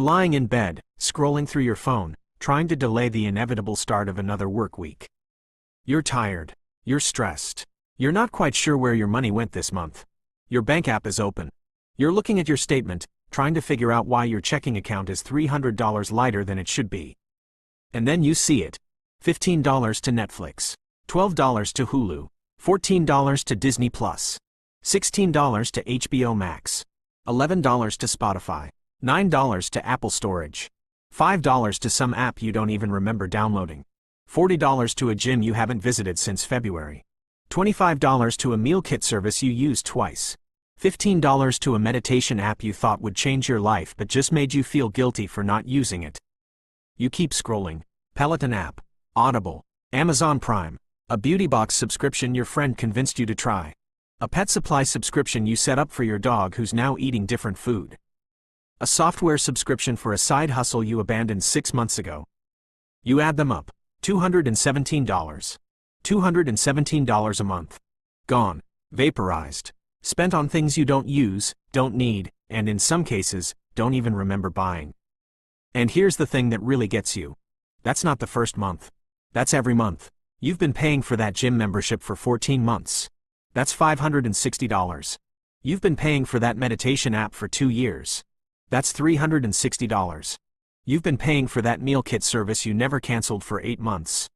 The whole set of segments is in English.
Lying in bed, scrolling through your phone, trying to delay the inevitable start of another work week. You're tired. You're stressed. You're not quite sure where your money went this month. Your bank app is open. You're looking at your statement, trying to figure out why your checking account is $300 lighter than it should be. And then you see it. $15 to Netflix, $12 to Hulu, $14 to Disney+, $16 to HBO Max, $11 to Spotify, $9 to Apple Storage, $5 to some app you don't even remember downloading, $40 to a gym you haven't visited since February, $25 to a meal kit service you used twice, $15 to a meditation app you thought would change your life but just made you feel guilty for not using it. You keep scrolling. Peloton app, Audible, Amazon Prime, a beauty box subscription your friend convinced you to try, a pet supply subscription you set up for your dog who's now eating different food, a software subscription for a side hustle you abandoned 6 months ago. You add them up, $217. $217 a month. Gone, vaporized, spent on things you don't use, don't need, and in some cases, don't even remember buying. And here's the thing that really gets you. That's not the first month. That's every month. You've been paying for that gym membership for 14 months. That's $560. You've been paying for that meditation app for 2 years. That's $360. You've been paying for that meal kit service you never canceled for 8 months.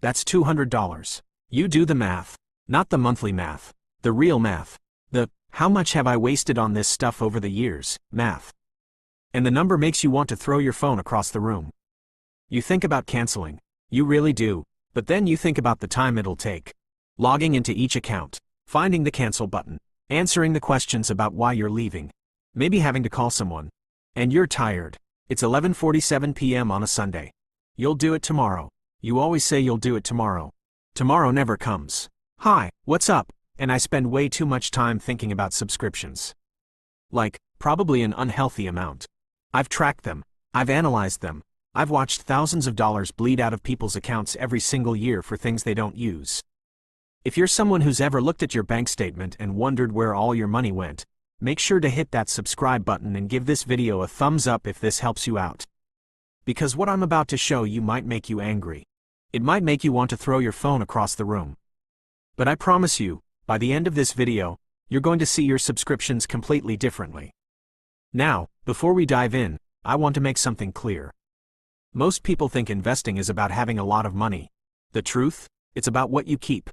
That's $200. You do the math. Not the monthly math. The real math. The, how much have I wasted on this stuff over the years, math. And the number makes you want to throw your phone across the room. You think about canceling. You really do. But then you think about the time it'll take. Logging into each account. Finding the cancel button. Answering the questions about why you're leaving. Maybe having to call someone. And you're tired. It's 11:47 p.m. on a Sunday. You'll do it tomorrow. You always say you'll do it tomorrow. Tomorrow never comes. Hi, what's up? And I spend way too much time thinking about subscriptions. Like, probably an unhealthy amount. I've tracked them. I've analyzed them. I've watched thousands of dollars bleed out of people's accounts every single year for things they don't use. If you're someone who's ever looked at your bank statement and wondered where all your money went, make sure to hit that subscribe button and give this video a thumbs up if this helps you out. Because what I'm about to show you might make you angry. It might make you want to throw your phone across the room. But I promise you, by the end of this video, you're going to see your subscriptions completely differently. Now, before we dive in, I want to make something clear. Most people think investing is about having a lot of money. The truth? It's about what you keep.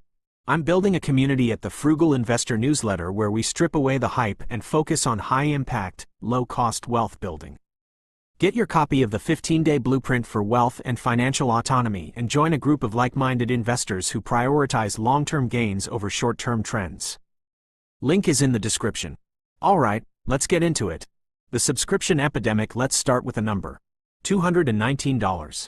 I'm building a community at the Frugal Investor newsletter where we strip away the hype and focus on high-impact, low-cost wealth building. Get your copy of the 15-day blueprint for wealth and financial autonomy and join a group of like-minded investors who prioritize long-term gains over short-term trends. Link is in the description. Alright, let's get into it. The subscription epidemic. Let's start with a number. $219.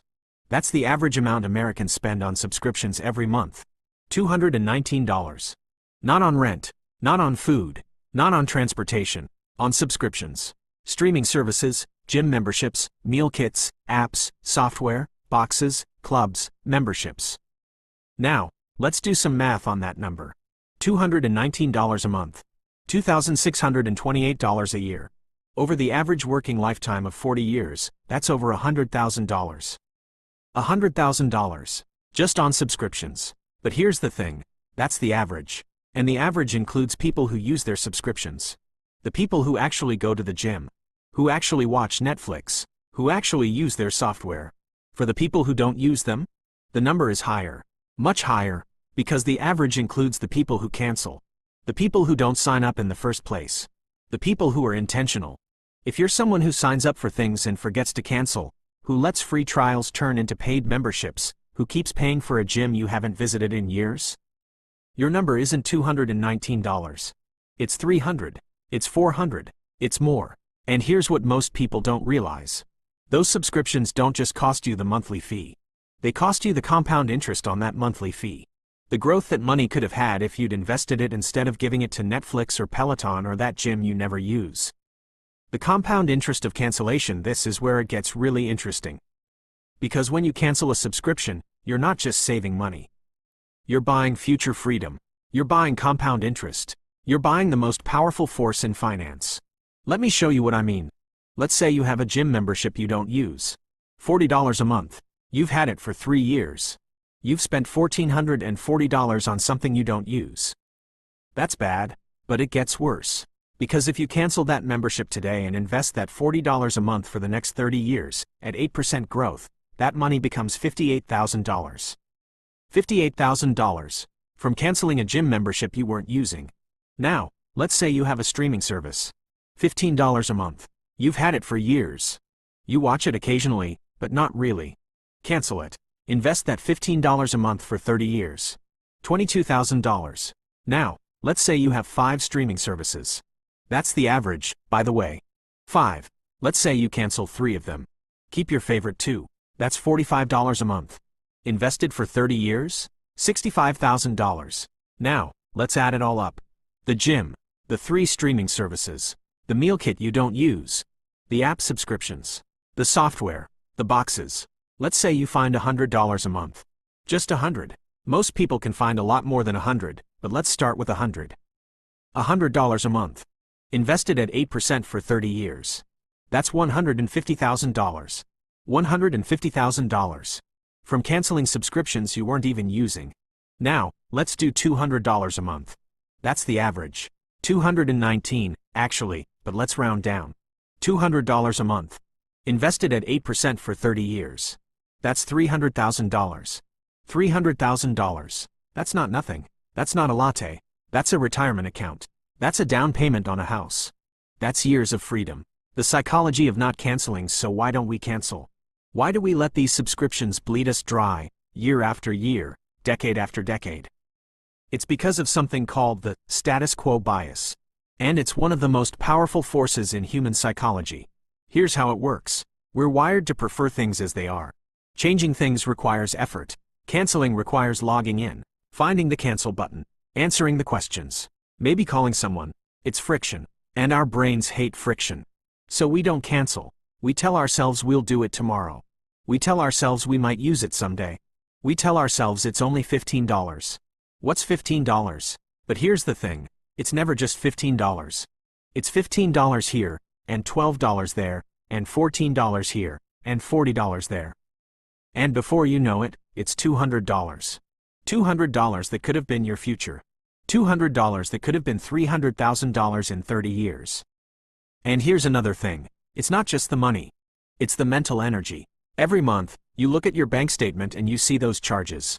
That's the average amount Americans spend on subscriptions every month. $219. Not on rent, not on food, not on transportation, on subscriptions. Streaming services, gym memberships, meal kits, apps, software, boxes, clubs, memberships. Now, let's do some math on that number. $219 a month. $2,628 a year. Over the average working lifetime of 40 years, that's over $100,000. $100,000. Just on subscriptions. But here's the thing. That's the average. And the average includes people who use their subscriptions. The people who actually go to the gym. Who actually watch Netflix. Who actually use their software. For the people who don't use them, the number is higher. Much higher. Because the average includes the people who cancel. The people who don't sign up in the first place. The people who are intentional. If you're someone who signs up for things and forgets to cancel, who lets free trials turn into paid memberships, who keeps paying for a gym you haven't visited in years, your number isn't $219. It's $300. It's $400. It's more. And here's what most people don't realize. Those subscriptions don't just cost you the monthly fee. They cost you the compound interest on that monthly fee. The growth that money could have had if you'd invested it instead of giving it to Netflix or Peloton or that gym you never use. The compound interest of cancellation. This is where it gets really interesting. Because when you cancel a subscription, you're not just saving money. You're buying future freedom. You're buying compound interest. You're buying the most powerful force in finance. Let me show you what I mean. Let's say you have a gym membership you don't use. $40 a month. You've had it for 3 years. You've spent $1,440 on something you don't use. That's bad, but it gets worse. Because if you cancel that membership today and invest that $40 a month for the next 30 years, at 8% growth, that money becomes $58,000. $58,000 from canceling a gym membership you weren't using. Now, let's say you have a streaming service. $15 a month. You've had it for years. You watch it occasionally, but not really. Cancel it. Invest that $15 a month for 30 years. $22,000. Now, let's say you have 5 streaming services. That's the average, by the way. 5. Let's say you cancel 3 of them. Keep your favorite 2. That's $45 a month. Invested for 30 years? $65,000. Now, let's add it all up. The gym, the 3 streaming services, the meal kit you don't use, the app subscriptions, the software, the boxes. Let's say you find $100 a month. Just 100. Most people can find a lot more than 100, but let's start with 100. $100 a month. Invested at 8% for 30 years. That's $150,000. $150,000. From canceling subscriptions you weren't even using. Now, let's do $200 a month. That's the average. 219, actually, but let's round down. $200 a month. Invested at 8% for 30 years. That's $300,000. $300,000. That's not nothing. That's not a latte. That's a retirement account. That's a down payment on a house. That's years of freedom. The psychology of not canceling. So why don't we cancel? Why do we let these subscriptions bleed us dry, year after year, decade after decade? It's because of something called the status quo bias. And it's one of the most powerful forces in human psychology. Here's how it works. We're wired to prefer things as they are. Changing things requires effort. Canceling requires logging in, finding the cancel button, answering the questions, maybe calling someone. It's friction. And our brains hate friction. So we don't cancel. We tell ourselves we'll do it tomorrow. We tell ourselves we might use it someday. We tell ourselves it's only $15. What's $15? But here's the thing. It's never just $15. It's $15 here, and $12 there, and $14 here, and $40 there. And before you know it, it's $200. $200 that could have been your future. $200 that could have been $300,000 in 30 years. And here's another thing. It's not just the money. It's the mental energy. Every month, you look at your bank statement and you see those charges.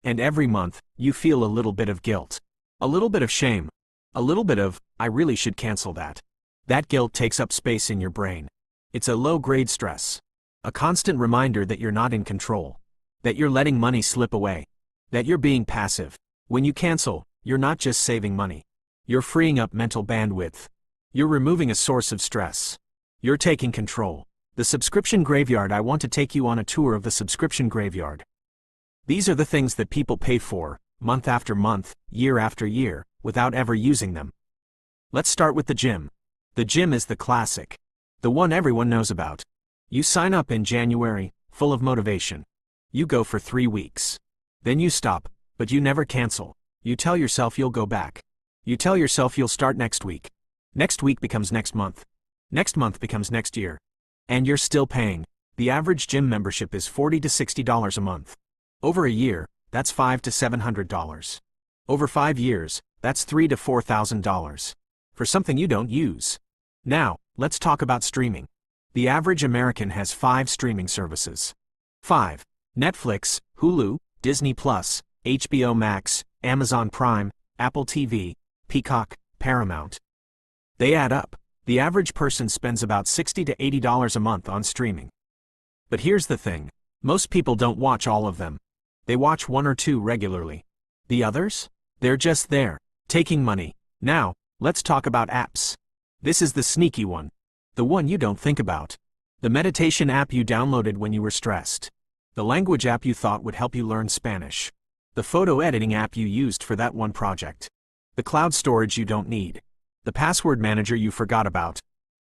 And every month, you feel a little bit of guilt. A little bit of shame. A little bit of, I really should cancel that. That guilt takes up space in your brain. It's a low-grade stress. A constant reminder that you're not in control. That you're letting money slip away. That you're being passive. When you cancel, you're not just saving money. You're freeing up mental bandwidth. You're removing a source of stress. You're taking control. The subscription graveyard. I want to take you on a tour of the subscription graveyard. These are the things that people pay for, month after month, year after year, without ever using them. Let's start with the gym. The gym is the classic. The one everyone knows about. You sign up in January, full of motivation. You go for 3 weeks. Then you stop, but you never cancel. You tell yourself you'll go back. You tell yourself you'll start next week. Next week becomes next month. Next month becomes next year. And you're still paying. The average gym membership is $40 to $60 a month. Over a year, that's $500 to $700. Over 5 years, that's $3,000 to $4,000. For something you don't use. Now, let's talk about streaming. The average American has 5 streaming services. 5. Netflix, Hulu, Disney+, HBO Max, Amazon Prime, Apple TV, Peacock, Paramount. They add up. The average person spends about $60 to $80 a month on streaming. But here's the thing. Most people don't watch all of them. They watch 1 or 2 regularly. The others? They're just there, taking money. Now, let's talk about apps. This is the sneaky one. The one you don't think about. The meditation app you downloaded when you were stressed. The language app you thought would help you learn Spanish. The photo editing app you used for that one project. The cloud storage you don't need. The password manager you forgot about.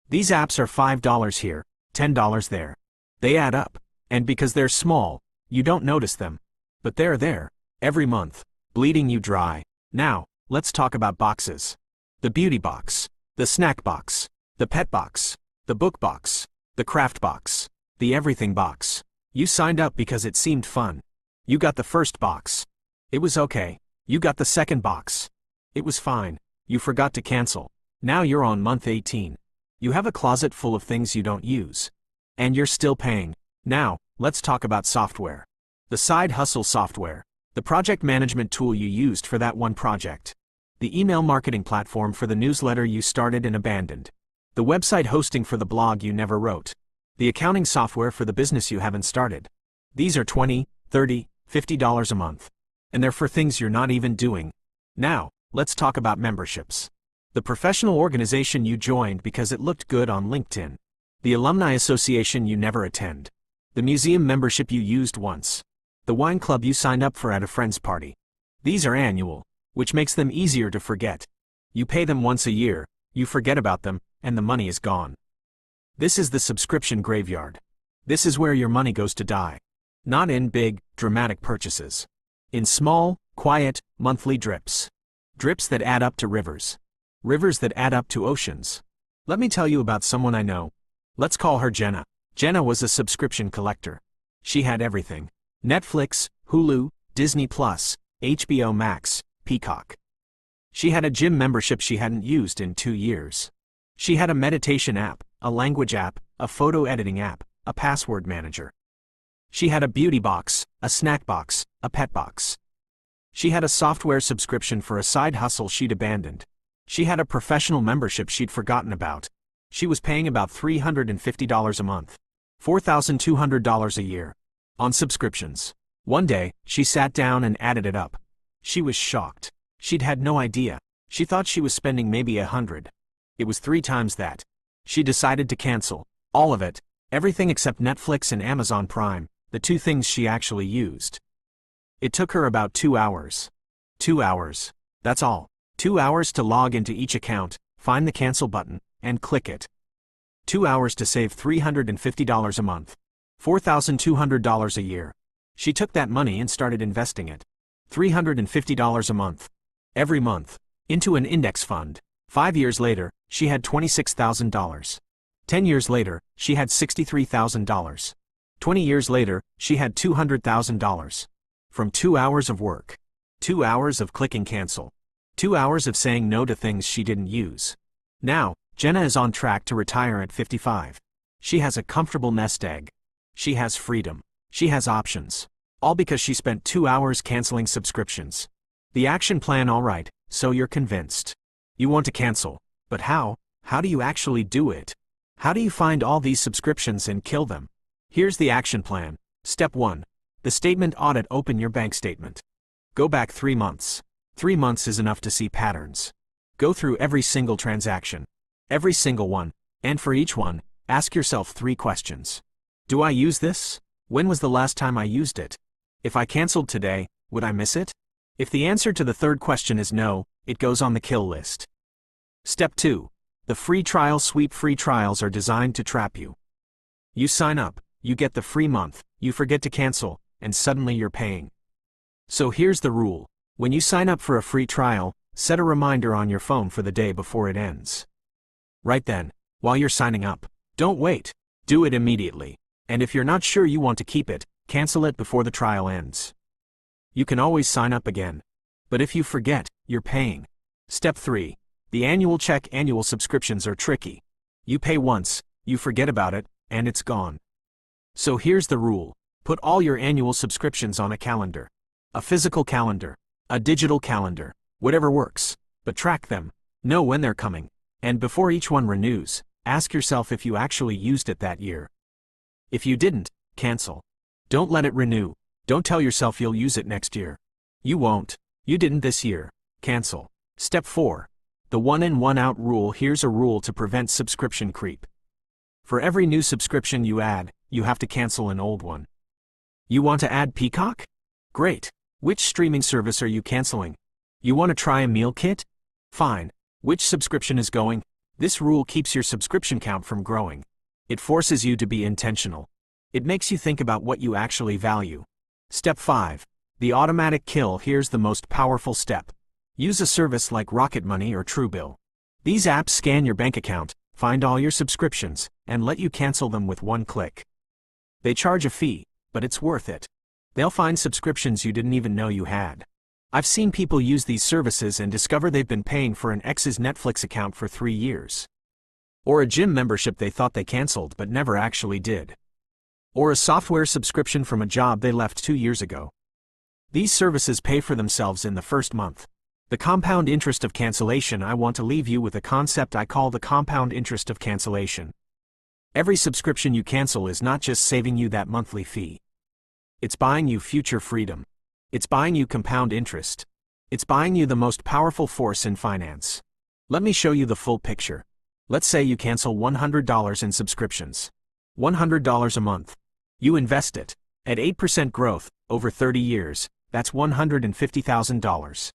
These apps are $5 here, $10 there. They add up. And because they're small, you don't notice them. But they're there, every month, bleeding you dry. Now, let's talk about boxes. The beauty box, the snack box, the pet box, The book box. The craft box. The everything box. You signed up because it seemed fun. You got the first box. It was okay. You got the second box. It was fine. You forgot to cancel. Now you're on month 18. You have a closet full of things you don't use. And you're still paying. Now, let's talk about software. The side hustle software. The project management tool you used for that one project. The email marketing platform for the newsletter you started and abandoned. The website hosting for the blog you never wrote. The accounting software for the business you haven't started. These are $20, $30, $50 a month. And they're for things you're not even doing. Now, let's talk about memberships. The professional organization you joined because it looked good on LinkedIn. The alumni association you never attend. The museum membership you used once. The wine club you signed up for at a friend's party. These are annual, which makes them easier to forget. You pay them once a year, you forget about them, and the money is gone. This is the subscription graveyard. This is where your money goes to die. Not in big, dramatic purchases. In small, quiet, monthly drips. Drips that add up to rivers. Rivers that add up to oceans. Let me tell you about someone I know. Let's call her Jenna. Jenna was a subscription collector. She had everything. Netflix, Hulu, Disney+, HBO Max, Peacock. She had a gym membership she hadn't used in 2 years. She had a meditation app, a language app, a photo editing app, a password manager. She had a beauty box, a snack box, a pet box. She had a software subscription for a side hustle she'd abandoned. She had a professional membership she'd forgotten about. She was paying about $350 a month. $4,200 a year. On subscriptions. One day, she sat down and added it up. She was shocked. She'd had no idea. She thought she was spending maybe $100. It was 3 times that. She decided to cancel. All of it. Everything except Netflix and Amazon Prime, the 2 things she actually used. It took her about 2 hours. 2 hours. That's all. 2 hours to log into each account, find the cancel button, and click it. 2 hours to save $350 a month. $4,200 a year. She took that money and started investing it. $350 a month. Every month. Into an index fund. 5 years later, she had $26,000. 10 years later, she had $63,000. 20 years later, she had $200,000. From 2 hours of work. 2 hours of clicking cancel. 2 hours of saying no to things she didn't use. Now, Jenna is on track to retire at 55. She has a comfortable nest egg. She has freedom. She has options. All because she spent 2 hours canceling subscriptions. The action plan all right, so you're convinced. You want to cancel. But how? How do you actually do it? How do you find all these subscriptions and kill them? Here's the action plan. Step 1. The statement audit. Open your bank statement. Go back 3 months. 3 months is enough to see patterns. Go through every single transaction. Every single one. And for each one, ask yourself 3 questions. Do I use this? When was the last time I used it? If I canceled today, would I miss it? If the answer to the 3rd question is no, it goes on the kill list. Step 2. The free trial sweep. Free trials are designed to trap you. You sign up, you get the free month, you forget to cancel, and suddenly you're paying. So here's the rule. When you sign up for a free trial, set a reminder on your phone for the day before it ends. Right then, while you're signing up. Don't wait. Do it immediately. And if you're not sure you want to keep it, cancel it before the trial ends. You can always sign up again. But if you forget, you're paying. Step 3. The annual check. Annual subscriptions are tricky. You pay once, you forget about it, and it's gone. So here's the rule. Put all your annual subscriptions on a calendar. A physical calendar. A digital calendar. Whatever works. But track them. Know when they're coming. And before each one renews, ask yourself if you actually used it that year. If you didn't, cancel. Don't let it renew. Don't tell yourself you'll use it next year. You won't. You didn't this year. Cancel. Step 4. The 1 in 1 out rule. Here's a rule to prevent subscription creep. For every new subscription you add, you have to cancel an old one. You want to add Peacock? Great. Which streaming service are you canceling? You want to try a meal kit? Fine. Which subscription is going? This rule keeps your subscription count from growing. It forces you to be intentional. It makes you think about what you actually value. Step 5. The automatic kill. Here's the most powerful step. Use a service like Rocket Money or Truebill. These apps scan your bank account, find all your subscriptions, and let you cancel them with one click. They charge a fee, but it's worth it. They'll find subscriptions you didn't even know you had. I've seen people use these services and discover they've been paying for an ex's Netflix account for 3 years. Or a gym membership they thought they canceled but never actually did. Or a software subscription from a job they left 2 years ago. These services pay for themselves in the first month. The compound interest of cancellation. I want to leave you with a concept I call the compound interest of cancellation. Every subscription you cancel is not just saving you that monthly fee. It's buying you future freedom. It's buying you compound interest. It's buying you the most powerful force in finance. Let me show you the full picture. Let's say you cancel $100 in subscriptions. $100 a month. You invest it. At 8% growth, over 30 years, that's $150,000.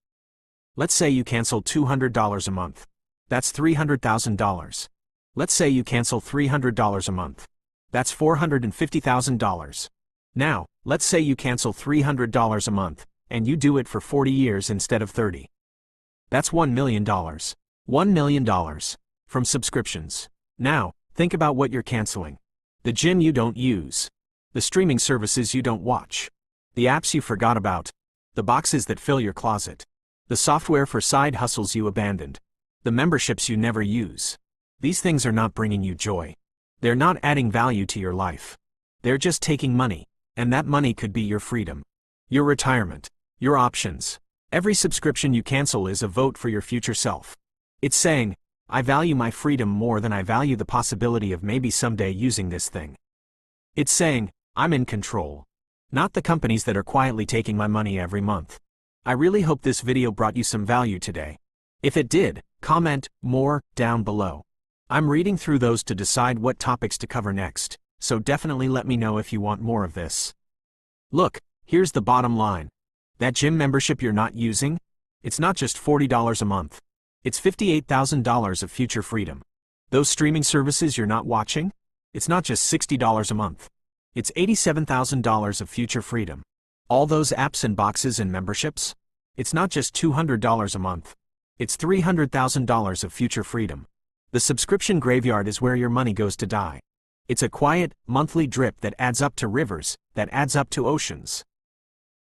Let's say you cancel $200 a month. That's $300,000. Let's say you cancel $300 a month. That's $450,000. Now, let's say you cancel $300 a month, and you do it for 40 years instead of 30. That's $1 million. $1 million. From subscriptions. Now, think about what you're canceling. The gym you don't use. The streaming services you don't watch. The apps you forgot about. The boxes that fill your closet. The software for side hustles you abandoned. The memberships you never use. These things are not bringing you joy. They're not adding value to your life. They're just taking money, and that money could be your freedom, your retirement, your options. Every subscription you cancel is a vote for your future self. It's saying, I value my freedom more than I value the possibility of maybe someday using this thing. It's saying, I'm in control. Not the companies that are quietly taking my money every month. I really hope this video brought you some value today. If it did, comment more down below. I'm reading through those to decide what topics to cover next, so definitely let me know if you want more of this. Look, here's the bottom line. That gym membership you're not using? It's not just $40 a month. It's $58,000 of future freedom. Those streaming services you're not watching? It's not just $60 a month. It's $87,000 of future freedom. All those apps and boxes and memberships? It's not just $200 a month. It's $300,000 of future freedom. The subscription graveyard is where your money goes to die. It's a quiet, monthly drip that adds up to rivers, that adds up to oceans.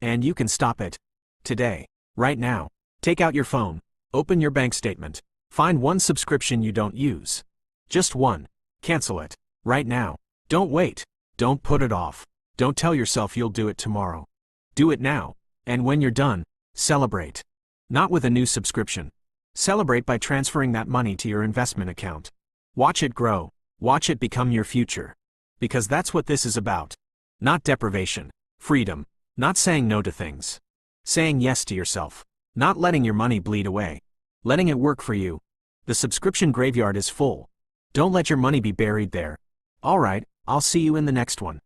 And you can stop it. Today. Right now. Take out your phone. Open your bank statement. Find one subscription you don't use. Just one. Cancel it. Right now. Don't wait. Don't put it off. Don't tell yourself you'll do it tomorrow. Do it now. And when you're done, celebrate. Not with a new subscription. Celebrate by transferring that money to your investment account. Watch it grow. Watch it become your future. Because that's what this is about. Not deprivation. Freedom. Not saying no to things. Saying yes to yourself. Not letting your money bleed away. Letting it work for you. The subscription graveyard is full. Don't let your money be buried there. Alright, I'll see you in the next one.